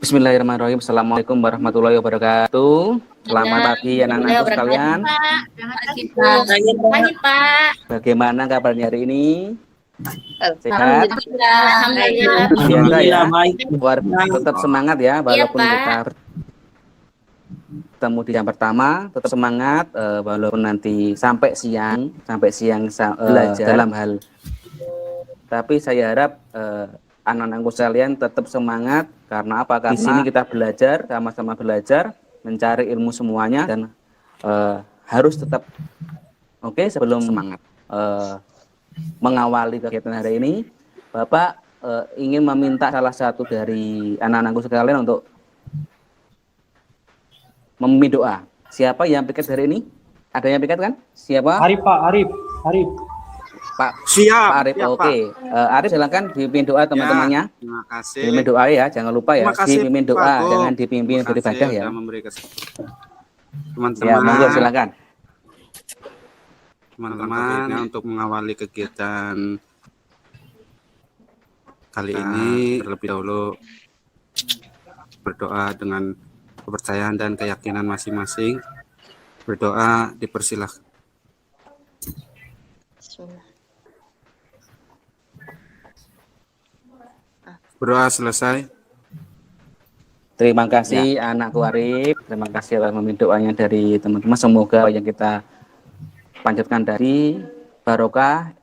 Bismillahirrahmanirrahim. Assalamualaikum warahmatullahi wabarakatuh. Selamat pagi anak-anakku sekalian. Selamat pagi, Pak. Bagaimana kabarnya hari ini? Sehat? Alhamdulillah. Biasa ya? baik. Tetap semangat ya, walaupun Pak. kita bertemu di jam pertama, tetap semangat walaupun nanti sampai siang belajar dalam hal. Tapi saya harap anak-anakku sekalian tetap semangat karena apa? Karena di sini kita belajar, sama-sama belajar, mencari ilmu semuanya dan harus tetap sebelum semangat mengawali kegiatan hari ini. Bapak ingin meminta salah satu dari anak-anakku sekalian untuk memimpin doa. Siapa yang piket hari ini? Ada yang piket kan? Siapa? Arif, Pak. Arif. Pak. Siap. Pak Arif, ya, oke. Arif silakan dipimpin doa teman-temannya. Terima kasih. Dipimpin doa ya, jangan lupa ya. Terima kasih, Dipimpin doa, Pak Gop. jangan dipimpin beribadah ya. Teman-teman, Ya, monggo silakan. Teman-teman, untuk mengawali kegiatan kali ini terlebih dahulu berdoa dengan kepercayaan dan keyakinan masing-masing. Berdoa dipersilahkan. Berdoa selesai. Terima kasih anakku Arif. Terima kasih atas memimpin doanya dari teman-teman. Semoga yang kita panjatkan dari barokah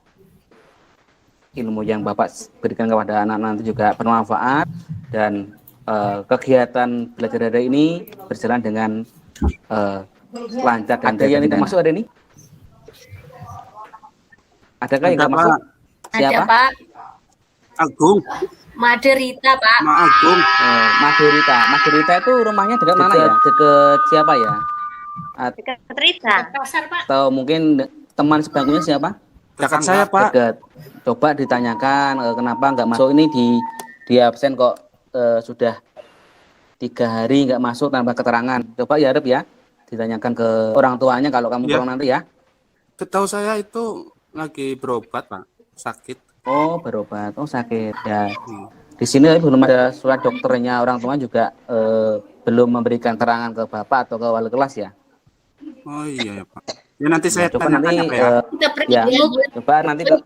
ilmu yang Bapak berikan kepada anak-anak nanti juga bermanfaat dan kegiatan belajar hari ini berjalan dengan lancar dan ada yang tidak masuk hari ini? Adakah yang tidak masuk? Siapa? Ada, Pak. Agung. Maderita, Pak. Ma Agung. Maderita. Maderita itu rumahnya dekat mana ya? Dekat siapa ya? Dekat Rita. Atau mungkin teman sebangkunya siapa? Dekat saya, Pak. Dekat. Coba ditanyakan kenapa nggak masuk ini di absen kok sudah 3 hari nggak masuk tanpa keterangan. Coba ya Arif ya, ditanyakan ke orang tuanya kalau kamu pulang nanti ya. Setahu saya itu lagi berobat, Pak. Sakit. Oh, berobat. Oh, sakit ya. Di sini belum ada surat dokternya, orang tua juga belum memberikan keterangan ke Bapak atau ke wali kelas ya. Oh iya ya, Pak. Ya nanti saya Coba nanti Kita pergi ya, jenguk. coba nanti ke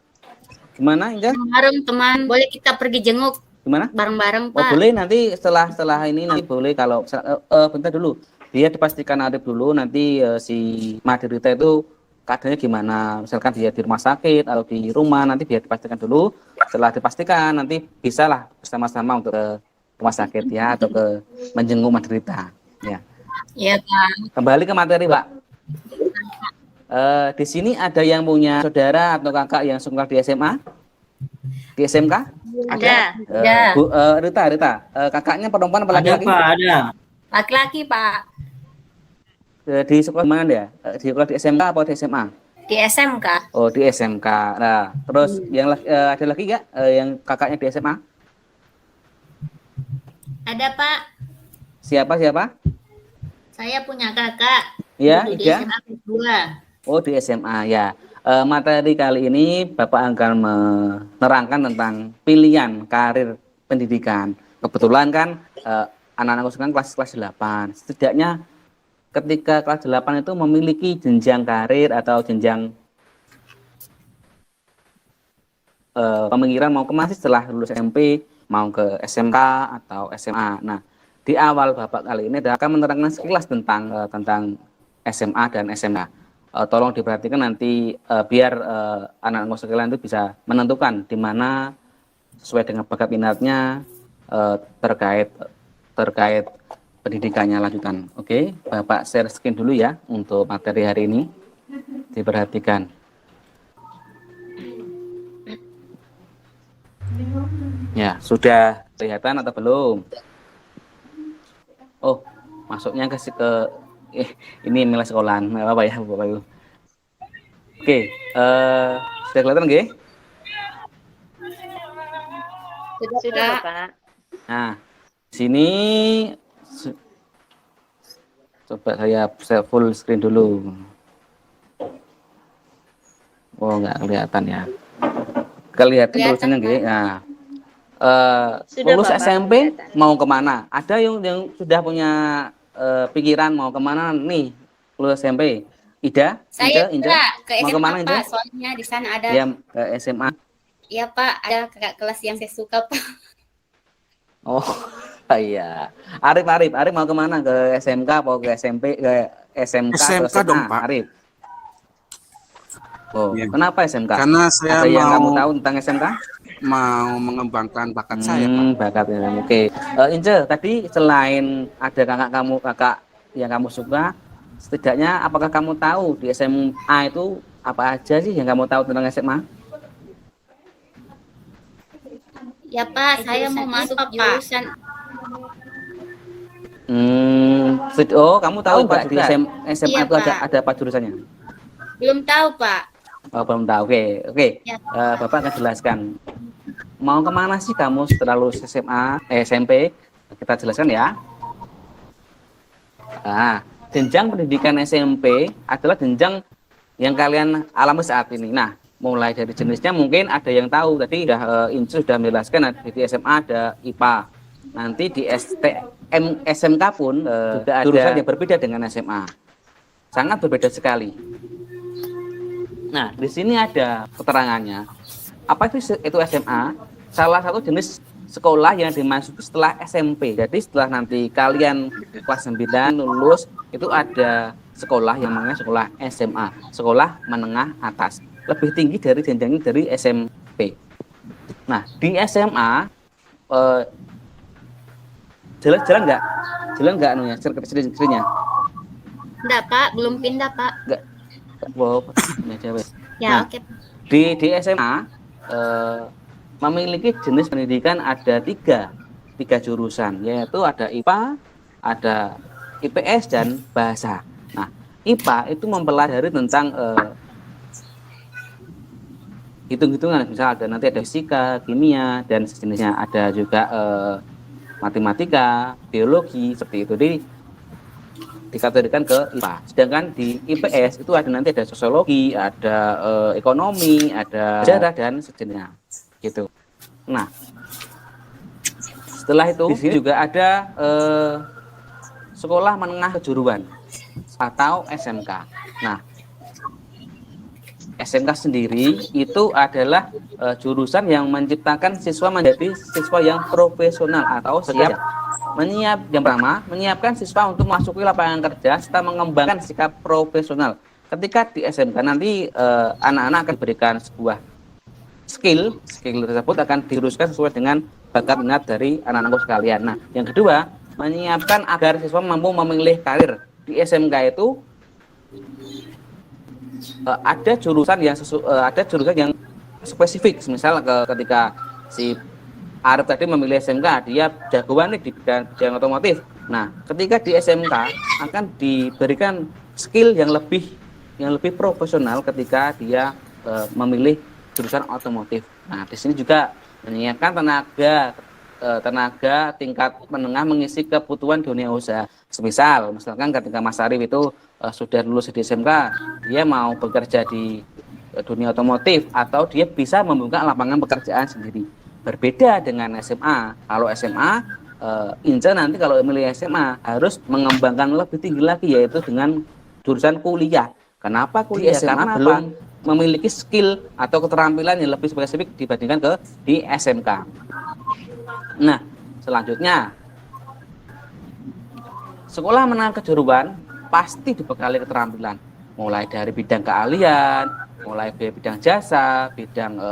gimana Inga? Bareng teman. Boleh kita pergi jenguk Gimana? bareng-bareng, Oh Pak. boleh nanti setelah ini nanti boleh kalau bentar dulu dia dipastikan Arif dulu nanti si Maderita itu keadaannya gimana, misalkan dia di rumah sakit atau di rumah nanti biar dipastikan dulu. Setelah dipastikan nanti bisalah bersama-sama untuk ke rumah sakit ya atau ke menjenguk Maderita ya. Iya, Pak. Kembali ke materi Pak. Di sini ada yang punya saudara atau kakak yang sekolah di SMA, di SMK? Ada. Bu, Rita, kakaknya perempuan apa laki-laki? Ada, Pak. Ada. Laki-laki, Pak. Di sekolah mana ya? Di sekolah di SMK atau di SMA? Di SMK. Oh di SMK. Nah terus yang ada lagi nggak yang kakaknya di SMA? Ada, Pak. Siapa? Saya punya kakak. Ya, Di Ida. SMA kedua. Oh di SMA ya. Materi kali ini Bapak akan menerangkan tentang pilihan karir pendidikan. Kebetulan kan anak-anak sekarang kelas 8. Setidaknya ketika kelas 8 itu memiliki jenjang karir atau jenjang pemikiran mau kemana setelah lulus SMP, mau ke SMK atau SMA. Nah, di awal Bapak kali ini akan menerangkan sekilas tentang SMA dan SMK. Tolong diperhatikan nanti biar anak-anak sekalian itu bisa menentukan di mana sesuai dengan bakat minatnya terkait pendidikannya lanjutan. Oke, Bapak share screen dulu ya untuk materi hari ini. Diperhatikan. Ya, sudah kelihatan atau belum? Oh, masuknya ke ini email sekolahan. Nggak apa-apa ya, Bapak Ibu. Oke, sudah kelihatan nggih? Sudah, Pak. Nah, sini coba saya full screen dulu. Oh, nggak kelihatan ya. Kelihatan tulisannya nggih. Nah, Sudah, lulus Pak, SMP kelihatan. mau kemana? Ada yang sudah punya pikiran mau kemana nih lulus SMP? Ida, Saya Ince, Pak, ke mau SMA kemana Pak, Ince? soalnya di sana ada, Ya ke SMA. ya Pak, ada kakak kelas yang saya suka Pak. Oh iya. Arif mau kemana? Ke SMK atau ke SMP? Ke SMK atau SMK dong, SMA? Pak. Arif. Oh, Iya. kenapa SMK? Karena saya Ada yang kamu mau tahu tentang SMK? mengembangkan bakat saya, Pak. Bakatnya. Oke. Ince, tadi selain ada kakak yang kamu suka, setidaknya apakah kamu tahu di SMA itu apa aja sih yang kamu tahu tentang SMA? Ya Pak, saya mau masuk jurusan. Oh, kamu tahu nggak di SMA Iya, itu ada Pak. apa jurusannya? Belum tahu Pak. Oh, belum tahu. Oke. Ya, Bapak akan jelaskan. Mau kemana sih kamu setelah lulus SMA, SMP? Kita jelaskan ya. Nah, jenjang pendidikan SMP adalah jenjang yang kalian alami saat ini. Nah, mulai dari jenisnya mungkin ada yang tahu. Tadi Incu sudah menjelaskan di SMA ada IPA. Nanti di SMK pun juga ada jurusan yang berbeda dengan SMA. Sangat berbeda sekali. Nah, di sini ada keterangannya. Apa itu SMA? Salah satu jenis sekolah yang dimasuki setelah SMP. Jadi setelah nanti kalian kelas 9 lulus, itu ada sekolah yang namanya sekolah SMA, sekolah menengah atas. Lebih tinggi dari jenjangnya dari SMP. Nah, di SMA jalan nggak? Jalan nggak anunya? Cerita-ceritanya? enggak Pak, belum pindah Pak. Nggak. Wow, Ya, nah, oke. di SMA memiliki jenis pendidikan ada tiga jurusan, yaitu ada IPA, ada IPS dan bahasa. Nah, IPA itu mempelajari tentang hitung-hitungan, misal nanti ada fisika, kimia dan sejenisnya, ada juga matematika, biologi seperti itu. Jadi dikategorikan ke IPA. Sedangkan di IPS itu nanti ada sosiologi, ada ekonomi, ada sejarah dan sejenisnya. Gitu. Nah, setelah itu di sini juga ada sekolah menengah kejuruan atau SMK. Nah, SMK sendiri itu adalah jurusan yang menciptakan siswa menjadi siswa yang profesional atau siap menyiapkan siswa untuk memasuki lapangan kerja serta mengembangkan sikap profesional. Ketika di SMK nanti anak-anak akan diberikan sebuah skill tersebut akan diluruskan sesuai dengan bakat minat dari anak-anakku sekalian. Nah, yang kedua, menyiapkan agar siswa mampu memilih karir. Di SMK itu ada jurusan yang spesifik. Misal ketika si Arif tadi memilih SMK, dia jagoan nih di bidang otomotif. Nah, ketika di SMK akan diberikan skill yang lebih profesional ketika dia memilih jurusan otomotif. Nah, di sini juga menyiapkan tenaga tingkat menengah mengisi kebutuhan dunia usaha. Misalkan ketika Mas Arif itu sudah lulus di SMK, dia mau bekerja di dunia otomotif atau dia bisa membuka lapangan pekerjaan sendiri. Berbeda dengan SMA. Kalau SMA, Inca nanti kalau memilih SMA harus mengembangkan lebih tinggi lagi, yaitu dengan jurusan kuliah. Kenapa kuliah? Karena belum memiliki skill atau keterampilan yang lebih spesifik dibandingkan di SMK. Nah, selanjutnya sekolah menengah kejuruan pasti dibekali keterampilan, mulai dari bidang keahlian, mulai dari bidang jasa, bidang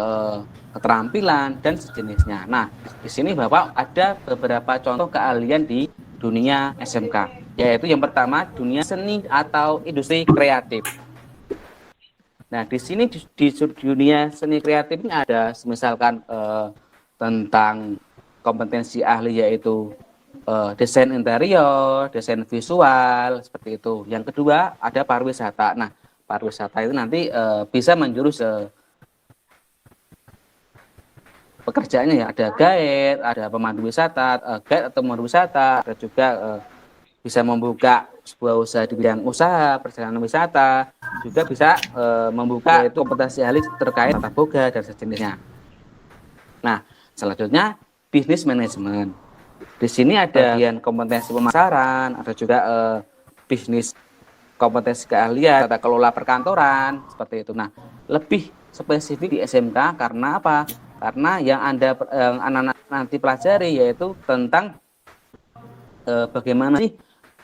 keterampilan dan sejenisnya. Nah, di sini Bapak ada beberapa contoh keahlian di dunia SMK, yaitu yang pertama dunia seni atau industri kreatif. Nah, di sini di dunia seni kreatif ini ada misalkan tentang kompetensi ahli, yaitu desain interior, desain visual, seperti itu. Yang kedua ada pariwisata. Nah, pariwisata itu nanti bisa menjurus pekerjaannya ya, ada guide, ada pemandu wisata, guide atau pemandu wisata, ada juga bisa membuka sebuah usaha di bidang usaha perjalanan wisata, juga bisa membuka kompetensi ahli terkait tata boga dan sejenisnya. Nah, selanjutnya bisnis manajemen. Di sini ada bagian kompetensi pemasaran, ada juga bisnis kompetensi keahlian, tata kelola perkantoran, seperti itu. Nah, lebih spesifik di SMK karena apa? Karena yang anak-anak nanti pelajari yaitu tentang bagaimana sih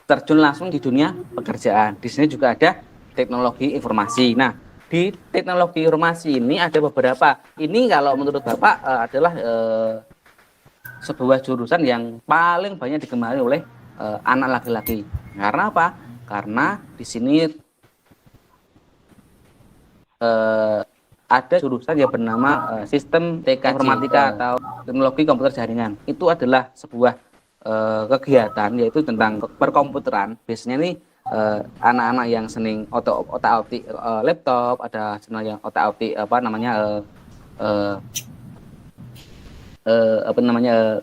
terjun langsung di dunia pekerjaan. Di sini juga ada teknologi informasi. Nah, di teknologi informasi ini ada beberapa. Ini kalau menurut Bapak adalah sebuah jurusan yang paling banyak digemari oleh anak laki-laki. Karena apa? Karena di sini ada jurusan yang bernama sistem TK informatika atau teknologi komputer jaringan. Itu adalah sebuah kegiatan yaitu tentang perkomputeran. Biasanya nih anak-anak yang seneng otak-atik laptop, ada senang yang otak-atik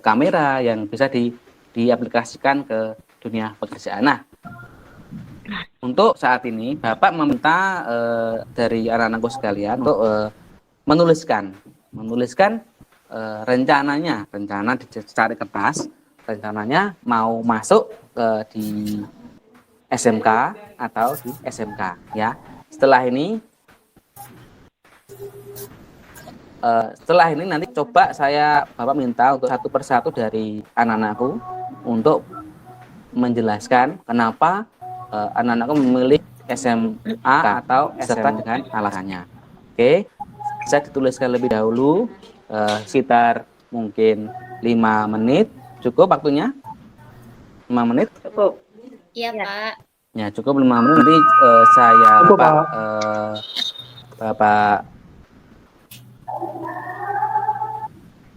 kamera yang bisa diaplikasikan ke dunia pekerjaan. Nah, untuk saat ini Bapak meminta dari anak-anakku sekalian untuk menuliskan rencana dicari kertas, rencananya mau masuk di SMK atau di SMK ya. Setelah ini nanti coba Bapak minta untuk satu persatu dari anak-anakku untuk menjelaskan kenapa anak-anakku memilih SMA atau SMK dengan alasannya. Oke, bisa dituliskan lebih dahulu sekitar mungkin 5 menit. Cukup waktunya? 5 menit? Cukup. Iya, Pak. Ya, cukup 5 menit. Nanti Bapak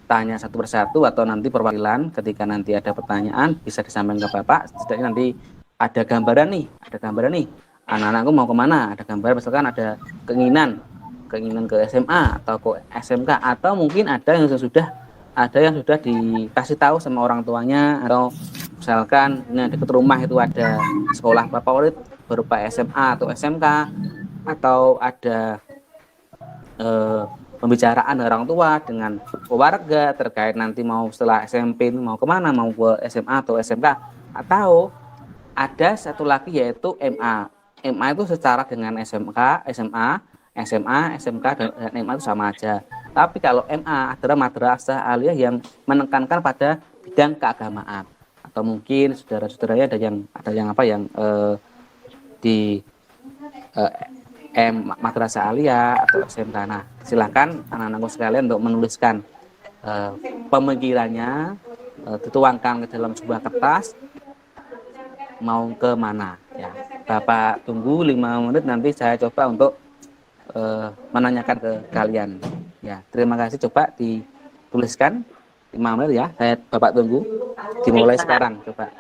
tanya satu persatu atau nanti perwakilan ketika nanti ada pertanyaan bisa disampaikan ke Bapak. Setidaknya nanti ada gambaran nih. Anak-anakku mau kemana? Ada gambar, misalkan ada keinginan ke SMA atau ke SMK, atau mungkin ada yang sudah dikasih tahu sama orang tuanya, atau misalkan ini dekat rumah itu ada sekolah favorit berupa SMA atau SMK, atau ada pembicaraan orang tua dengan keluarga terkait nanti mau setelah SMP mau kemana, mau ke SMA atau SMK, atau ada satu lagi yaitu MA. MA itu secara dengan SMK, SMA, SMK dan MA itu sama aja. Tapi kalau MA adalah madrasah aliyah yang menekankan pada bidang keagamaan, atau mungkin saudara-saudaranya ada yang di madrasah aliyah atau SMK. Nah, silakan anak-anakku sekalian untuk menuliskan pemikirannya, dituangkan ke dalam sebuah kertas, mau ke mana ya. Bapak tunggu 5 menit, nanti saya coba untuk menanyakan ke kalian ya. Terima kasih, coba dituliskan 5 menit ya. Bapak tunggu, dimulai sekarang coba.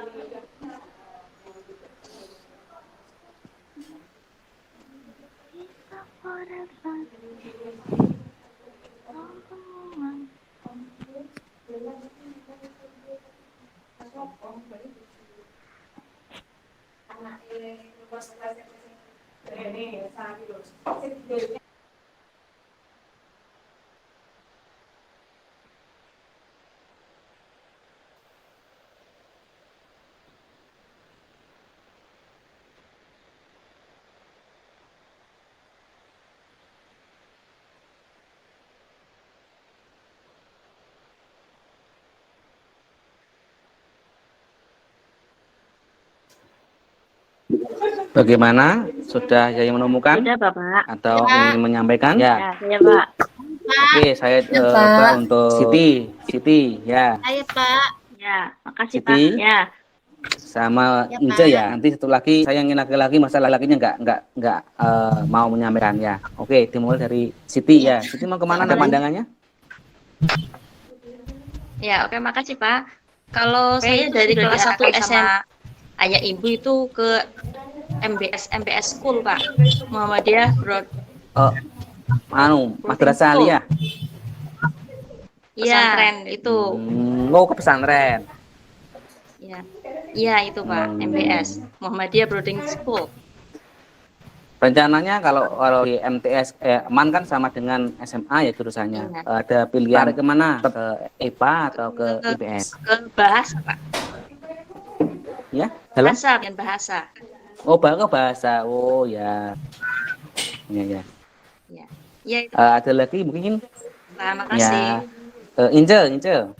Bagaimana? Sudah yang menemukan? Sudah, Bapak. Atau Ya, ingin menyampaikan? Ya, saya, Pak. Oke, saya coba untuk Siti, ya. Saya, Pak. Ya, makasih, Siti. Pak. Ya. Sama Ya, Ince Pak. ya. Nanti satu lagi saya ingin laki-laki, masa laki-lakinya nggak mau menyampaikan ya. Oke, dimulai dari Siti ya. Siti mau kemana? Ada pandangannya? Ya, oke, makasih, Pak. Kalau saya dari kelas 1 SMA ayah ibu itu ke MBS School, Pak. Muhammadiyah Broad. Madrasah aliyah. Iya, pesantren itu. Mau ke pesantren. Iya. Iya, itu, Pak. MBS, Muhammadiyah Boarding School. Rencananya kalau di MTS MAN kan sama dengan SMA ya jurusannya. Iya. Ada pilihan kemana? Ke IPA atau ke IPS? Ke bahasa, Pak. Ya, halo? Bahasa, dan bahasa. Oh, bahasa. Oh ya, ya. Ya. Ya, itu. Ada lagi mungkin? Pak, makasih. Ya, Ince.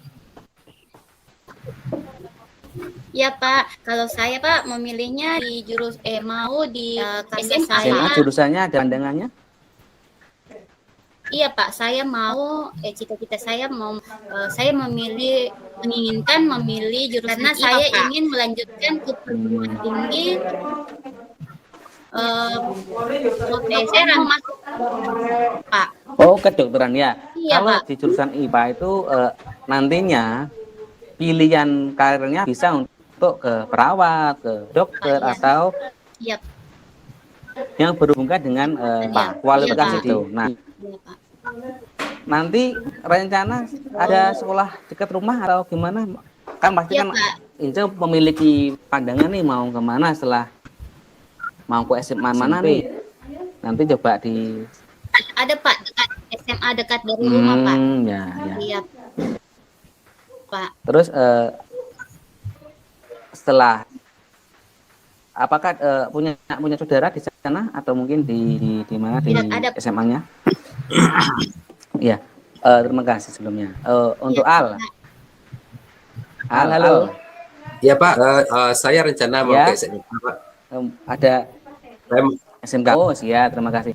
Ya Pak, kalau saya Pak memilihnya di mau di karena SMA saya jurusannya ada pandangannya? iya Pak, saya mau cita-cita saya saya menginginkan memilih jurusan karena saya ingin melanjutkan ke perguruan tinggi. Saya mau masuk Pak. Oh, kedokteran ya. Iya, Kalau Pak. di jurusan IPA itu nantinya pilihan karirnya bisa untuk ke perawat, ke dokter, Iya. atau Iya, yang berhubungan dengan kualifikasi Pak. itu. Nah, Iya, Pak. nanti rencana ada sekolah dekat rumah atau gimana? Kan pasti Iya, kan Pak. Ince memiliki pandangan nih mau kemana setelah mau ke SMA mana nih? Nanti coba di Ada Pak dekat SMA dekat dari rumah Pak. Ya. Iya, Pak. Terus setelah apakah punya saudara di sana atau mungkin di mana di Tidak ada. SMA-nya? Iya. Terima kasih sebelumnya. Untuk Iya, Al, halo. Ya Pak, saya rencana mau ke SMA Pak. Ada Saya SMK. Oh siap, terima kasih.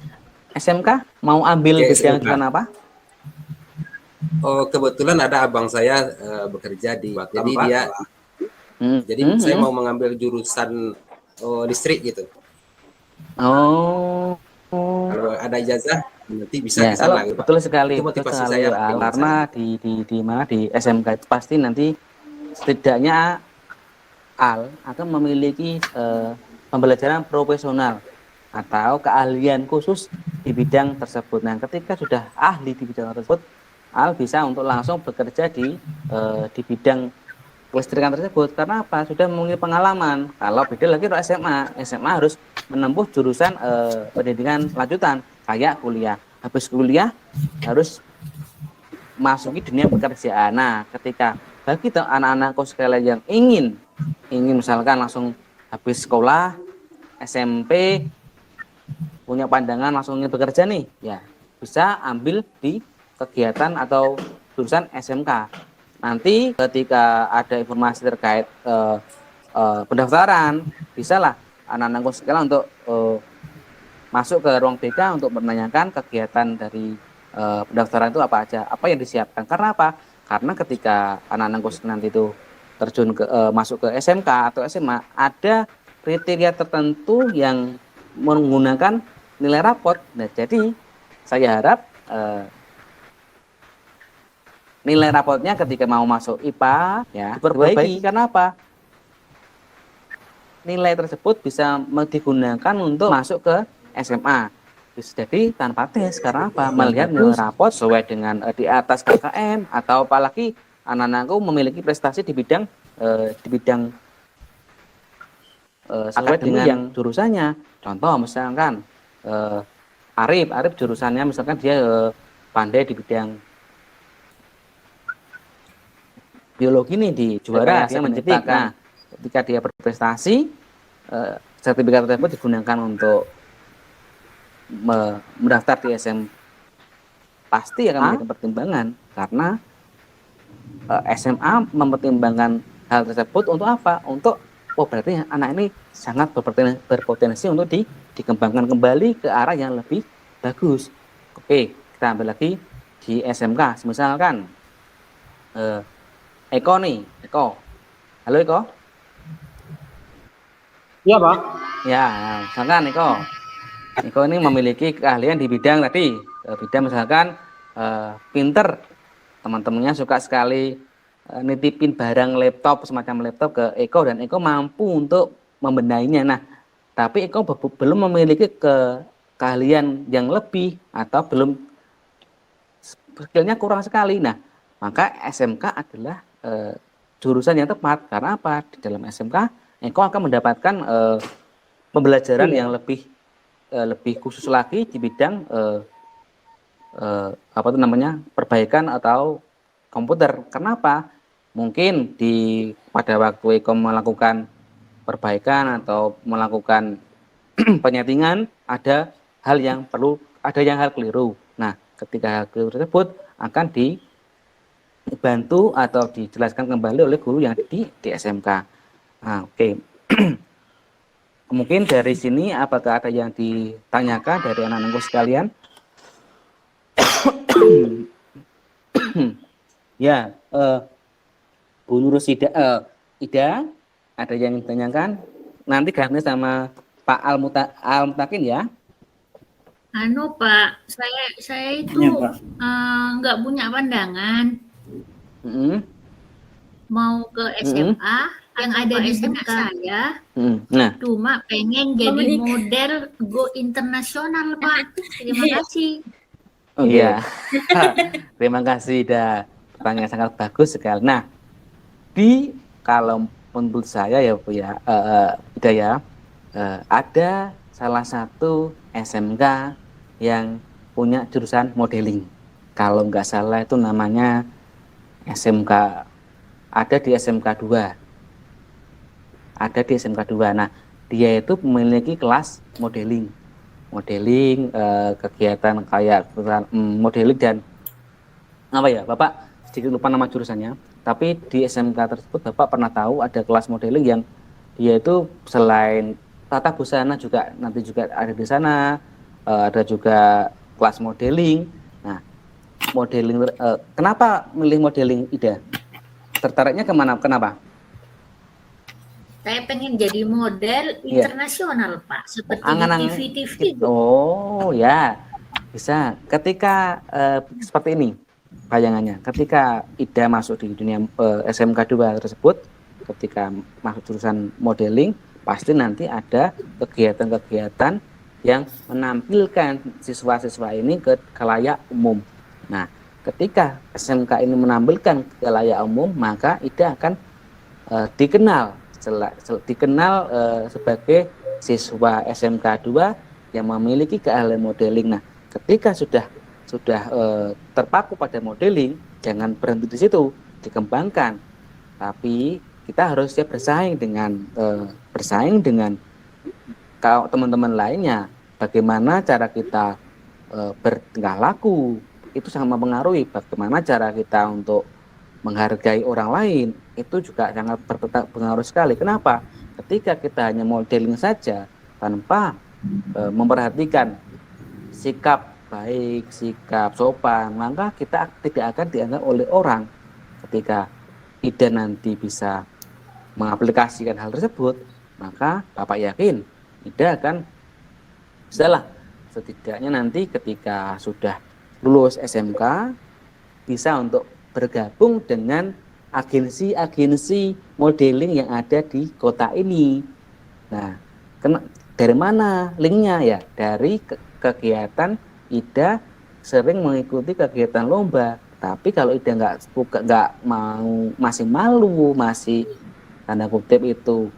SMK mau ambil Oke, bidang SMK. jurusan apa? kebetulan ada abang saya bekerja di, jadi dia, saya mau mengambil jurusan listrik gitu. Oh. Kalau ada ijazah nanti bisa Ya, ke sana. kalau betul sekali, Itu motivasi betul sekali, saya Al. ke Karena di mana di SMK itu pasti nanti setidaknya Al akan memiliki pembelajaran profesional atau keahlian khusus di bidang tersebut. Nah, ketika sudah ahli di bidang tersebut, Al bisa untuk langsung bekerja di bidang kelistrikan tersebut. Karena apa? Sudah memiliki pengalaman. Kalau beda lagi untuk SMA harus menempuh jurusan pendidikan lanjutan kayak kuliah. Habis kuliah harus masuki dunia pekerjaan. Nah, ketika bagi anak-anakku sekalian yang ingin misalkan langsung habis sekolah SMP punya pandangan langsung ingin bekerja nih, ya bisa ambil di kegiatan atau jurusan SMK. Nanti ketika ada informasi terkait pendaftaran, bisalah anak-anakku sekalian untuk masuk ke ruang BK untuk menanyakan kegiatan dari pendaftaran itu apa aja, apa yang disiapkan. Karena apa? Karena ketika anak-anakku nanti itu terjun ke masuk ke SMK atau SMA, ada kriteria tertentu yang menggunakan nilai rapot. Nah, jadi saya harap nilai rapotnya ketika mau masuk IPA ya diperbaiki. Karena apa? Nilai tersebut bisa digunakan untuk masuk ke SMA. Bisa jadi tanpa tes. Karena apa? Melihat nilai rapot sesuai dengan di atas KKM atau apalagi anak-anakku memiliki prestasi di bidang sesuai dengan yang jurusannya. Contoh misalkan Arif jurusannya misalkan dia pandai di bidang biologi nih, di juara dia menciptakan. Ketika dia berprestasi, sertifikat tersebut digunakan untuk mendaftar di SM, pasti akan menjadi pertimbangan karena SMA mempertimbangkan hal tersebut untuk apa? Untuk berarti anak ini sangat berpotensi untuk dikembangkan kembali ke arah yang lebih bagus. Oke, kita ambil lagi di SMK. Misalkan Eko nih, halo Eko. Iya Pak. Ya, misalkan Eko ini memiliki keahlian di bidang tadi, bidang misalkan pinter, teman-temannya suka sekali nitipin barang laptop, semacam laptop ke Eko dan Eko mampu untuk membenahinya. Nah, tapi Eko belum memiliki keahlian yang lebih atau belum skillnya kurang sekali. Nah, maka SMK adalah jurusan yang tepat. Karena apa? Di dalam SMK Eko akan mendapatkan pembelajaran yang lebih lebih khusus lagi di bidang apa itu namanya, perbaikan atau komputer. Kenapa? Mungkin pada waktu Eko melakukan perbaikan atau melakukan penyetingan, ada hal keliru. Nah, ketika hal keliru tersebut akan dibantu atau dijelaskan kembali oleh guru yang di SMK. Nah, oke. Mungkin dari sini apakah ada yang ditanyakan dari anak-anakku sekalian? Ya, Bu Nurusida, Ida, ada yang ditanyakan? Nanti ganti sama Pak Al-Mutakin ya. Pak, saya itu nggak punya pandangan mau ke SMA yang ada di benak saya. Nah, Cuma pengen jadi model go internasional, Pak. Terima kasih. Oh iya, terima kasih, Ida. Pertanyaan sangat bagus sekali. Nah, kalau menurut saya ya Bu ya, Ida ya, ada salah satu SMK yang punya jurusan modeling. Kalau nggak salah itu namanya SMK, ada di SMK 2. Ada di SMK 2. Nah, dia itu memiliki kelas modeling, kegiatan kayak modeling dan apa ya, Bapak sedikit lupa nama jurusannya. Tapi di SMK tersebut Bapak pernah tahu ada kelas modeling yang dia itu selain tata busana juga nanti juga ada di sana, ada juga kelas modeling. Nah, modeling, kenapa milih modeling, Ida? Tertariknya kemana? Kenapa? Saya pengen jadi model internasional, Pak, seperti di TV-TV. Oh ya, bisa. Ketika seperti ini bayangannya, ketika Ida masuk di dunia SMK 2 tersebut, ketika masuk jurusan modeling, pasti nanti ada kegiatan-kegiatan yang menampilkan siswa-siswa ini ke khalayak umum. Nah, ketika SMK ini menampilkan ke khalayak umum, maka Ida akan dikenal sebagai siswa SMK 2 yang memiliki keahlian modeling. Nah, ketika sudah terpaku pada modeling, jangan berhenti di situ, dikembangkan. Tapi kita harus siap bersaing dengan teman-teman lainnya. Bagaimana cara kita bertingkah laku, itu sangat mempengaruhi bagaimana cara kita untuk menghargai orang lain, itu juga sangat berpengaruh sekali. Kenapa? Ketika kita hanya modeling saja tanpa memperhatikan sikap baik, sikap sopan, maka kita tidak akan dianggap oleh orang. Ketika Ida nanti bisa mengaplikasikan hal tersebut, maka Bapak yakin Ida akan setidaknya nanti ketika sudah lulus SMK bisa untuk bergabung dengan agensi-agensi modeling yang ada di kota ini. Nah, dari mana linknya ya? Dari kegiatan Ida sering mengikuti kegiatan lomba. Tapi kalau Ida nggak mau, masih malu, masih tanda kutip itu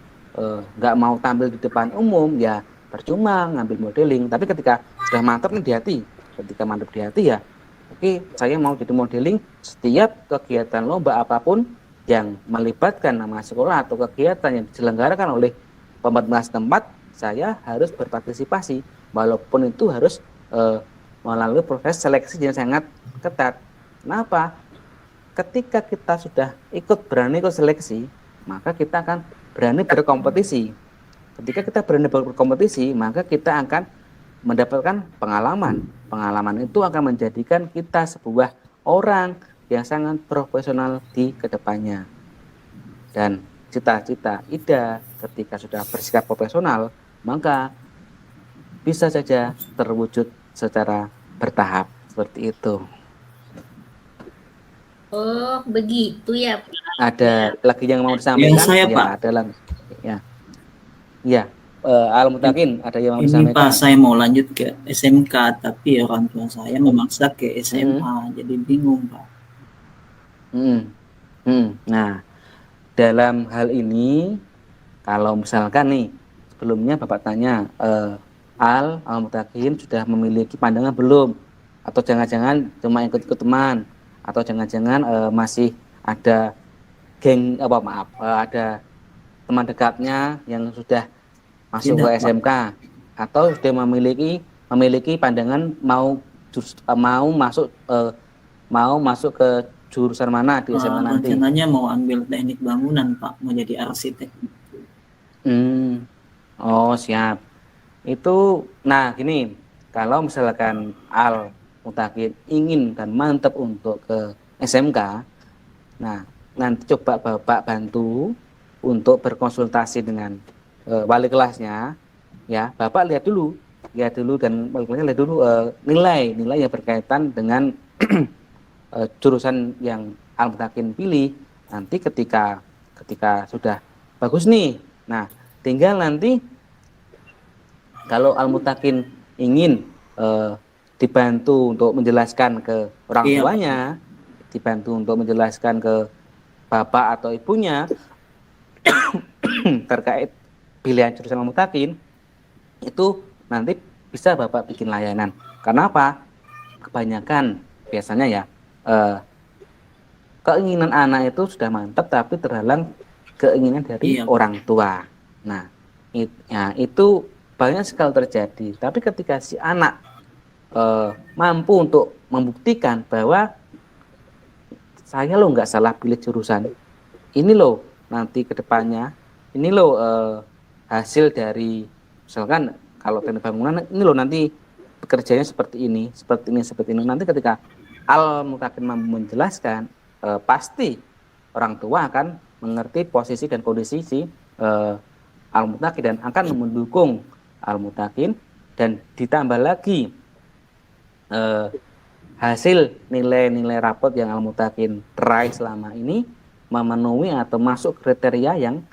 nggak mau tampil di depan umum, ya percuma ngambil modeling. Tapi ketika sudah mantap nih di hati, ya oke, saya mau jadi modeling. Setiap kegiatan lomba apapun yang melibatkan nama sekolah atau kegiatan yang diselenggarakan oleh pemerintah setempat, saya harus berpartisipasi, walaupun itu harus melalui proses seleksi yang sangat ketat. Kenapa? Ketika kita sudah berani ikut seleksi, maka kita akan berani berkompetisi. Ketika kita berani berkompetisi, maka kita akan mendapatkan pengalaman. Pengalaman itu akan menjadikan kita sebuah orang yang sangat profesional di kedepannya. Dan cita-cita Ida ketika sudah bersikap profesional, maka bisa saja terwujud secara bertahap seperti itu. Oh, begitu ya, Pak. Ada lagi yang mau disampaikan? Saya, ya, Pak. Ada lagi. Ya. Al-Mutakin, ada yang mau Ini disampaikan? Pak, saya mau lanjut ke SMK, tapi orang tua saya memaksa ke SMA, jadi bingung, Pak. Nah, dalam hal ini, kalau misalkan nih, sebelumnya Bapak tanya, Al-Mutakin sudah memiliki pandangan belum? Atau jangan-jangan cuma ikut-ikut teman? Atau jangan-jangan masih ada ada teman dekatnya yang sudah masuk ke SMK? Atau sudah memiliki pandangan mau masuk ke jurusan mana di SMK nanti? Rencananya mau ambil teknik bangunan Pak, mau jadi arsitek. Oh siap. Itu, nah gini, kalau misalkan Al-Mutakin ingin dan mantap untuk ke SMK, nah nanti coba Bapak bantu untuk berkonsultasi dengan wali kelasnya, ya. Bapak lihat dulu dan wali kelasnya lihat dulu nilai yang berkaitan dengan jurusan yang Al-Mutakin pilih. Nanti ketika sudah bagus nih, nah tinggal nanti kalau Al-Mutakin ingin dibantu untuk menjelaskan ke orang tuanya, dibantu untuk menjelaskan ke bapak atau ibunya terkait pilihan jurusan Al-Mutakin, itu nanti bisa Bapak bikin layanan. Karena apa? Kebanyakan biasanya ya keinginan anak itu sudah mantap tapi terhalang keinginan dari orang tua. Nah, itu banyak sekali terjadi. Tapi ketika si anak mampu untuk membuktikan bahwa saya loh nggak salah pilih jurusan ini loh, nanti kedepannya ini loh hasil dari, misalkan kalau teknik bangunan ini loh nanti bekerjanya seperti ini. Nanti ketika Al-Mutakin mampu menjelaskan, pasti orang tua akan mengerti posisi dan kondisi si Al-Mutakin dan akan mendukung Al-Mutakin, dan ditambah lagi hasil nilai-nilai rapot yang Al-Mutakin raih selama ini memenuhi atau masuk kriteria yang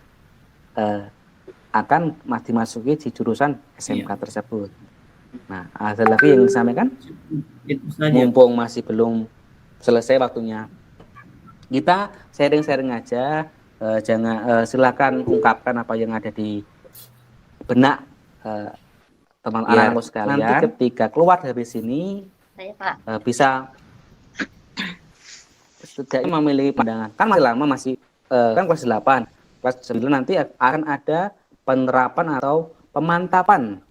akan dimasuki di jurusan SMK tersebut. Nah, ada lagi yang disampaikan? Mumpung masih belum selesai waktunya, kita sharing-sharing aja. Silakan ungkapkan apa yang ada di benak teman anakku sekalian. Nanti ketika keluar dari sini, bisa setidaknya memiliki pandangan. Kan masih lama, kan kelas 8, kelas 9 nanti akan ada penerapan atau pemantapan.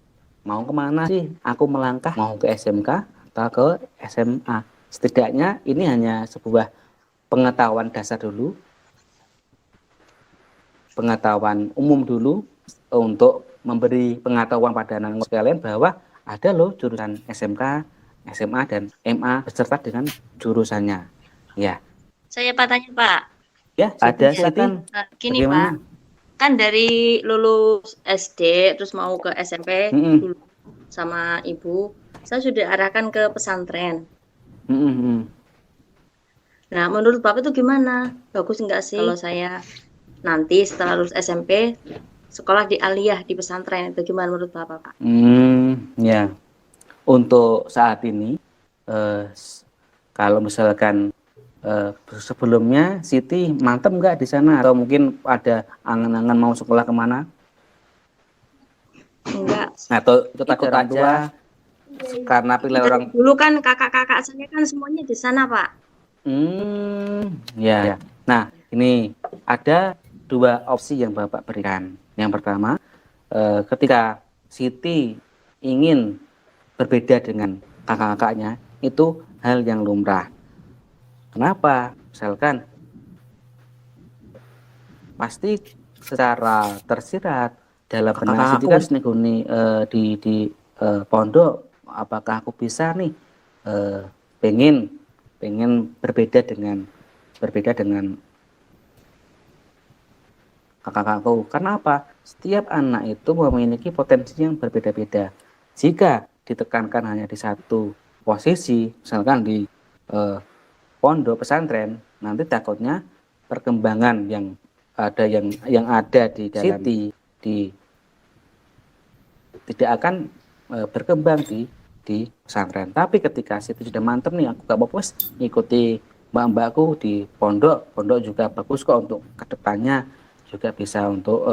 Mau kemana sih aku melangkah? Mau ke SMK atau ke SMA? Setidaknya ini hanya sebuah pengetahuan dasar dulu, pengetahuan umum dulu, untuk memberi pengetahuan pada anak sekalian bahwa ada loh jurusan SMK, SMA, dan MA beserta dengan jurusannya. Ya. Saya tanya Pak. Ya, ada silakan. Gini bagaimana? Pak. Kan dari lulus SD terus mau ke SMP dulu sama ibu, saya sudah arahkan ke pesantren. Nah, menurut Bapak itu gimana? Bagus enggak sih kalau saya nanti setelah lulus SMP sekolah di aliyah di pesantren, itu gimana menurut Bapak, Pak? Ya. Untuk saat ini kalau misalkan sebelumnya Siti mantap nggak di sana, atau mungkin ada angan-angan mau sekolah kemana? Enggak. Atau itu takut aja karena pilih orang dulu kan kakak-kakak saya kan semuanya di sana Pak. Ya. Nah, ini ada dua opsi yang Bapak berikan. Yang pertama, ketika Siti ingin berbeda dengan kakak-kakaknya, itu hal yang lumrah. Kenapa? Misalkan pasti secara tersirat dalam benak Siti kan di pondok, apakah aku bisa nih pengen berbeda dengan kakak-kakakku. Karena apa? Setiap anak itu memiliki potensi yang berbeda-beda. Jika ditekankan hanya di satu posisi, misalkan di pondok pesantren, nanti takutnya perkembangan yang ada di dalam Siti tidak akan berkembang di pesantren. Tapi ketika Siti sudah mantep nih, aku gak mau ikuti mbak-mbakku di pondok juga bagus kok untuk kedepannya, juga bisa untuk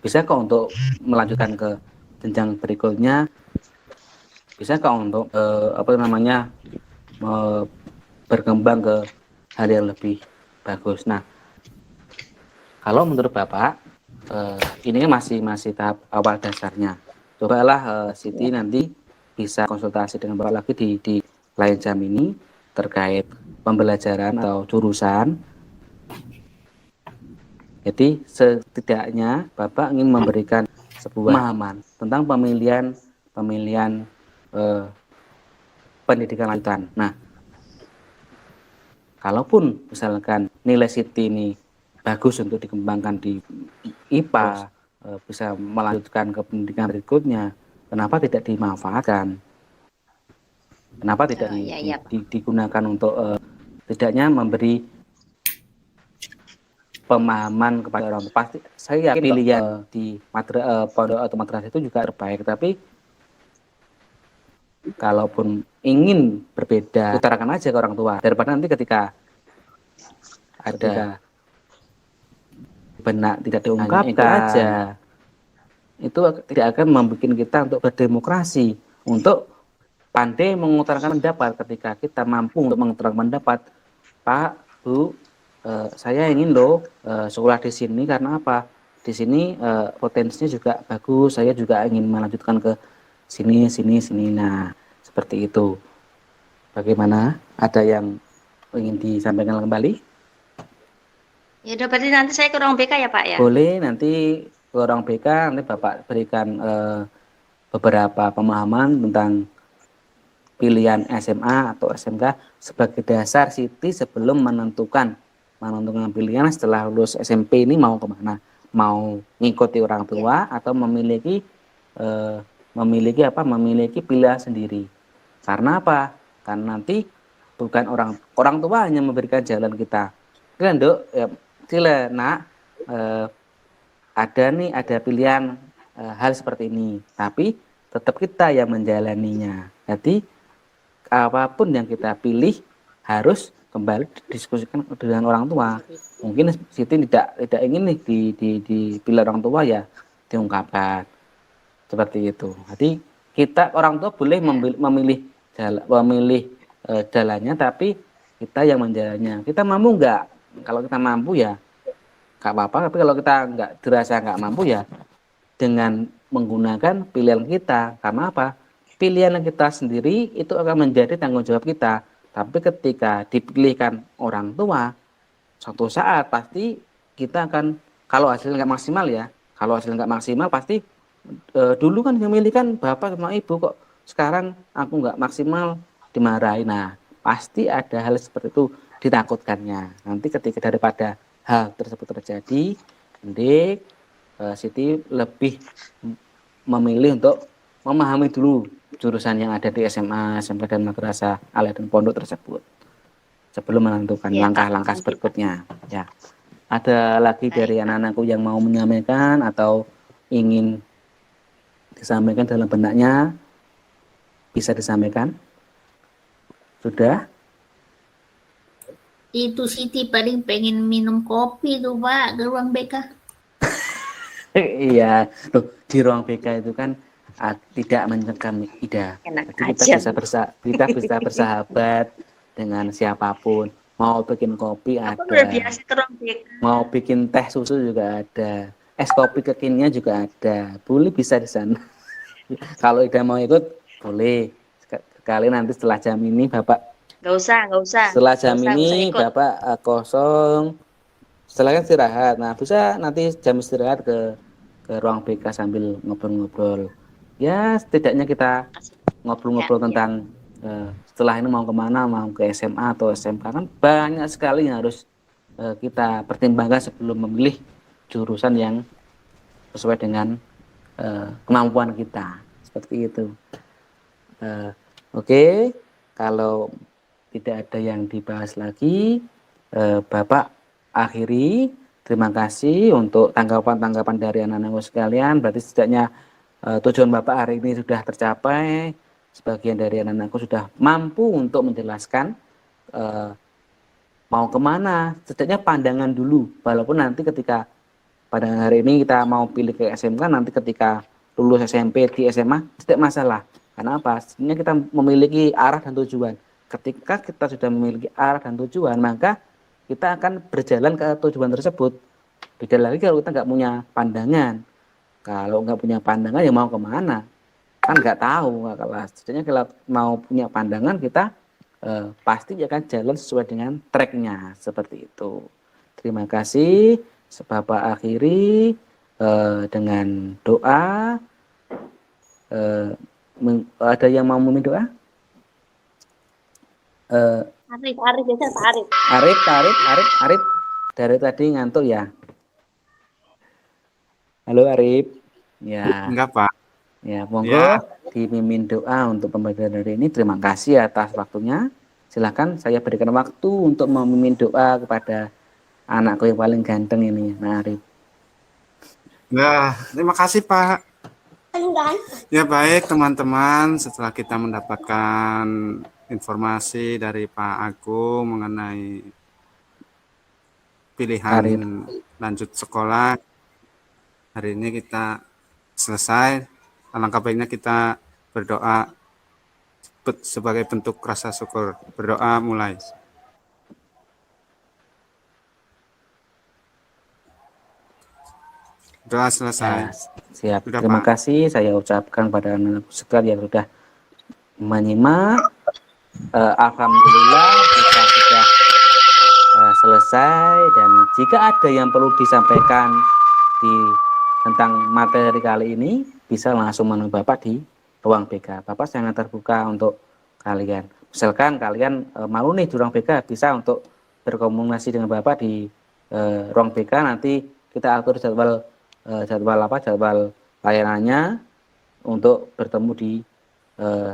bisa kok untuk melanjutkan ke jenjang berikutnya bisa kok untuk berkembang ke hal yang lebih bagus. Nah, kalau menurut Bapak, ini kan masih tahap awal dasarnya. Cobalah Siti nanti bisa konsultasi dengan Bapak lagi di lain jam ini terkait pembelajaran atau jurusan. Jadi setidaknya Bapak ingin memberikan sebuah pemahaman tentang pemilihan pendidikan lanjutan. Nah, kalaupun misalkan nilai Siti ini bagus untuk dikembangkan di IPA, bisa melanjutkan ke pendidikan berikutnya, kenapa tidak dimanfaatkan? Kenapa tidak digunakan untuk tidaknya memberi pemahaman kepada orang tua? Pasti saya yakin pilihan di pondok atau madrasah itu juga terbaik, tapi kalaupun ingin berbeda, utarakan aja ke orang tua, daripada nanti ketika ada benak tidak diungkapkan aja, itu tidak akan membuat kita untuk berdemokrasi, untuk pandai mengutarakan pendapat. Ketika kita mampu untuk mengutarakan pendapat, Pak, Bu, saya ingin loh sekolah di sini karena apa? Di sini potensinya juga bagus, saya juga ingin melanjutkan ke sini. Nah, seperti itu. Bagaimana? Ada yang ingin disampaikan kembali? Ya udah, berarti nanti saya ke ruang BK ya Pak ya? Boleh, nanti ke ruang BK, nanti Bapak berikan beberapa pemahaman tentang pilihan SMA atau SMK sebagai dasar Siti sebelum menentukan pilihan setelah lulus SMP ini mau kemana, mau ngikuti orang tua atau memiliki pilihan sendiri. Karena apa? Karena nanti bukan orang tua hanya memberikan jalan kita. Kalian Dok, sila nak, ada pilihan hal seperti ini, tapi tetap kita yang menjalaninya. Jadi apapun yang kita pilih harus kembali didiskusikan dengan orang tua. Mungkin Siti tidak ingin nih dipilih orang tua, ya diungkapkan seperti itu. Jadi kita orang tua boleh memilih jalannya, tapi kita yang menjalannya. Kita mampu nggak? Kalau kita mampu ya nggak apa-apa, tapi kalau kita nggak mampu ya dengan menggunakan pilihan kita. Karena apa? Pilihan kita sendiri itu akan menjadi tanggung jawab kita. Tapi ketika dipilihkan orang tua, suatu saat pasti kita akan, kalau hasilnya nggak maksimal pasti dulu kan yang milih kan bapak sama ibu, kok sekarang aku nggak maksimal dimarahin. Nah, pasti ada hal seperti itu ditakutkannya. Nanti ketika daripada hal tersebut terjadi, Dik, Siti lebih memilih untuk memahami dulu jurusan yang ada di SMA, SMK dan madrasah aliyah dan pondok tersebut sebelum menentukan langkah-langkah berikutnya. Ya, ada lagi dari anak-anakku yang mau menyampaikan atau ingin disampaikan dalam benaknya, bisa disampaikan? Sudah? Itu Siti paling pengen minum kopi tuh Pak di ruang BK. Iya, loh, di ruang BK itu kan tidak mencengkam Ida. Jadi kita bisa bersahabat dengan siapapun. Mau bikin kopi ada, mau bikin teh susu juga ada, es kopi kekinian juga ada. Boleh bisa di sana. Kalau Ida mau ikut, boleh. Sekali nanti setelah jam ini Bapak. Nggak usah. Setelah jam ini Bapak kosong. Setelah kan istirahat. Nah, bisa nanti jam istirahat ke ruang BK sambil ngobrol-ngobrol. Ya, setidaknya kita ngobrol-ngobrol tentang setelah ini mau kemana, mau ke SMA atau SMK, kan banyak sekali yang harus kita pertimbangkan sebelum memilih jurusan yang sesuai dengan kemampuan kita. Seperti itu. Oke, kalau tidak ada yang dibahas lagi, Bapak akhiri. Terima kasih untuk tanggapan-tanggapan dari anak-anakku sekalian. Berarti setidaknya tujuan Bapak hari ini sudah tercapai. Sebagian dari anak-anakku sudah mampu untuk menjelaskan mau kemana. Setidaknya pandangan dulu. Walaupun nanti ketika pada hari ini kita mau pilih ke SMK, nanti ketika lulus SMP di SMA tidak masalah. Karena apa? Sebenarnya kita memiliki arah dan tujuan. Ketika kita sudah memiliki arah dan tujuan, maka kita akan berjalan ke tujuan tersebut. Beda lagi kalau kita nggak punya pandangan. Kalau nggak punya pandangan ya mau kemana? Kan nggak tahu nggak kelas. Sebenarnya kalau mau punya pandangan kita pasti akan jalan sesuai dengan tracknya seperti itu. Terima kasih. Bapak akhiri dengan doa. Ada yang mau memimpin doa? Arif biasa Pak Arif. Arif. Dari tadi ngantuk ya? Halo Arif. Ya. Enggak, Pak. Ya, monggo Ya. dipimpin doa untuk pembelajaran hari ini. Terima kasih atas waktunya. Silakan saya berikan waktu untuk memimpin doa kepada anakku yang paling ganteng ini, Nah Arif. Nah, terima kasih, Pak. Ya baik teman-teman, setelah kita mendapatkan informasi dari Pak Agung mengenai pilihan Arif. lanjut sekolah, hari ini kita selesai. Alangkah baiknya kita berdoa sebagai bentuk rasa syukur. Berdoa mulai. Doa selesai. Ya, siap. Sudah, Terima Pak. kasih saya ucapkan pada anak sekalian yang sudah menyimak. Alhamdulillah kita sudah selesai, dan jika ada yang perlu disampaikan tentang materi kali ini bisa langsung menemui Bapak di ruang BK. Bapak sangat terbuka untuk kalian. Misalkan kalian mau nih di ruang BK, bisa untuk berkomunikasi dengan Bapak di ruang BK. Nanti kita atur jadwal layanannya untuk bertemu di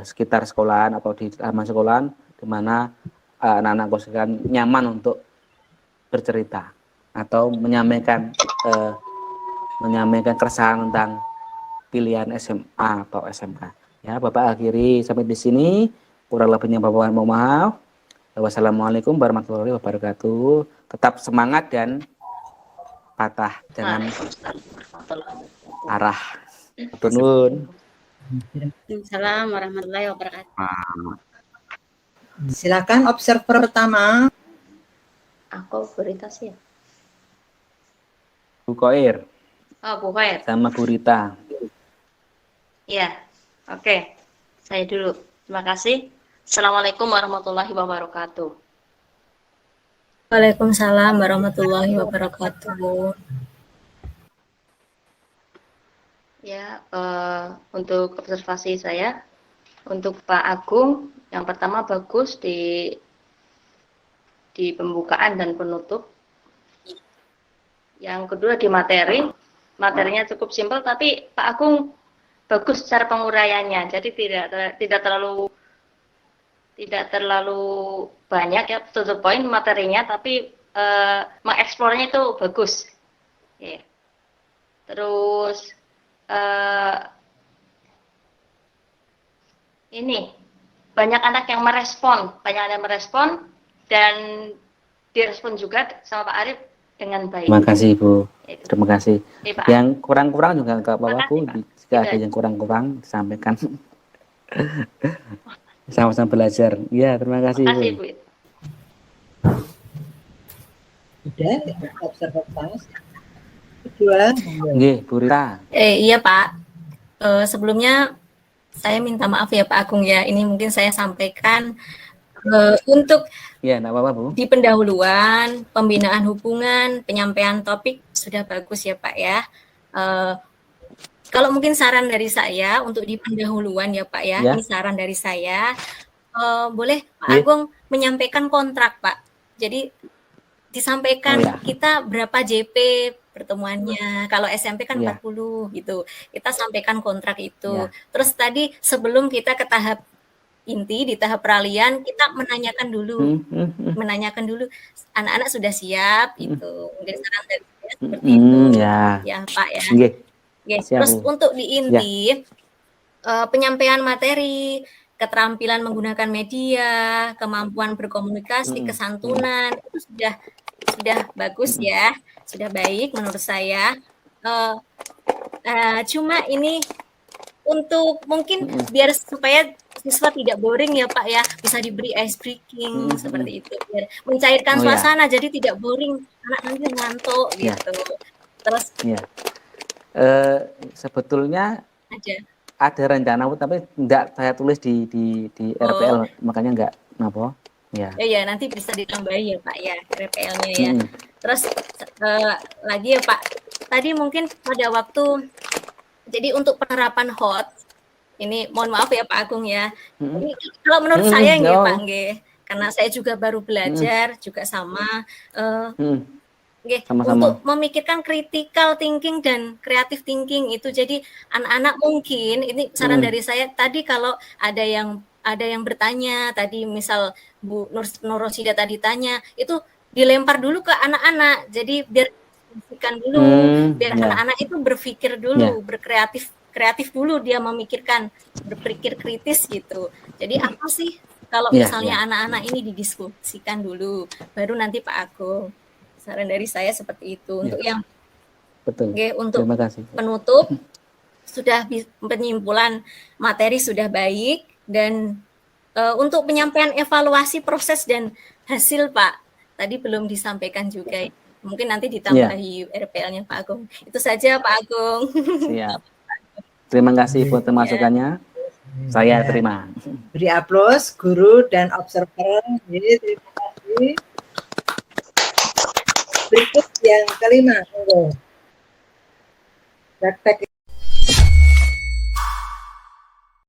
sekitar sekolahan atau di taman sekolahan, di mana anak-anak sekalian nyaman untuk bercerita atau menyampaikan keresahan tentang pilihan SMA atau SMK. Ya, Bapak akhiri sampai di sini. Kurang lebihnya Bapak mohon maaf. Wassalamualaikum warahmatullahi wabarakatuh. Tetap semangat dan patah, jangan arah. Tunun. Waalaikumsalam warahmatullahi wabarakatuh. Silakan observer pertama. Aku prioritas ya. Bu Koir Oh, Bu Khair. sama Bu Rita. Iya. Oke. Saya dulu. Terima kasih. Assalamualaikum warahmatullahi wabarakatuh. Waalaikumsalam warahmatullahi wabarakatuh. Ya, untuk observasi saya, untuk Pak Agung, yang pertama bagus di pembukaan dan penutup. Yang kedua di materinya cukup simpel, tapi Pak Agung bagus cara penguraiannya, jadi tidak terlalu banyak ya, to the point materinya, tapi mengeksplornya itu bagus. Yeah. Terus ini banyak anak yang merespon dan direspon juga sama Pak Arif dengan baik. Terima kasih Bu. Terima kasih. Pak. Yang kurang-kurang juga nggak apa-apa Bu. Pak. Jika ada yang kurang-kurang disampaikan. Sama-sama belajar. Ya, terima kasih Terima kasih, Bu. Bu. Sudah, observer pertama. Kedua. Nggih, Bu Rita. Iya Pak. Sebelumnya saya minta maaf ya Pak Agung ya. Ini mungkin saya sampaikan untuk Ya, enggak apa-apa Bu. di pendahuluan, pembinaan hubungan, penyampaian topik sudah bagus ya Pak ya. Kalau mungkin saran dari saya untuk di pendahuluan ya Pak ya, ini saran dari saya, boleh Pak Agung menyampaikan kontrak Pak. Jadi disampaikan kita berapa JP pertemuannya. Kalau SMP kan 40 gitu. Kita sampaikan kontrak itu. Terus tadi sebelum kita ke tahap inti, di tahap peralihan kita menanyakan dulu anak-anak sudah siap itu. Mungkin saran dari saya seperti itu. Ya Pak ya. Terus untuk di inti penyampaian materi, keterampilan menggunakan media, kemampuan berkomunikasi, kesantunan itu sudah bagus ya, sudah baik menurut saya. Cuma ini untuk mungkin biar supaya siswa tidak boring ya Pak ya, bisa diberi ice breaking seperti itu, biar mencairkan suasana jadi tidak boring, anak nanti ngantuk gitu. Terus sebetulnya ada rencana tapi enggak saya tulis di RPL, makanya enggak apa ya. Ya nanti bisa ditambahi ya Pak ya RPL-nya ya. Terus lagi ya Pak, tadi mungkin pada waktu jadi untuk penerapan HOT ini mohon maaf ya Pak Agung ya. Ini kalau menurut saya nggih Pak nggih, karena saya juga baru belajar juga sama untuk memikirkan critical thinking dan creative thinking itu. Jadi anak-anak mungkin ini saran dari saya tadi, kalau ada yang bertanya tadi, misal Bu Nur Rosida tadi tanya, itu dilempar dulu ke anak-anak. Jadi biar dulu, biar anak-anak itu berpikir dulu, kreatif dulu, dia memikirkan, berpikir kritis gitu. Jadi apa sih kalau misalnya anak-anak ini didiskusikan dulu, baru nanti Pak Agung. Saran dari saya seperti itu. Untuk yang untuk penutup, sudah penyimpulan materi sudah baik, dan untuk penyampaian evaluasi proses dan hasil Pak, tadi belum disampaikan juga. Mungkin nanti ditambahi RPL-nya Pak Agung. Itu saja Pak Agung. Siap. Terima kasih buat masukannya. Saya terima. Beri aplaus guru dan observer. Jadi, terima kasih. Berikut yang kelima. Praktek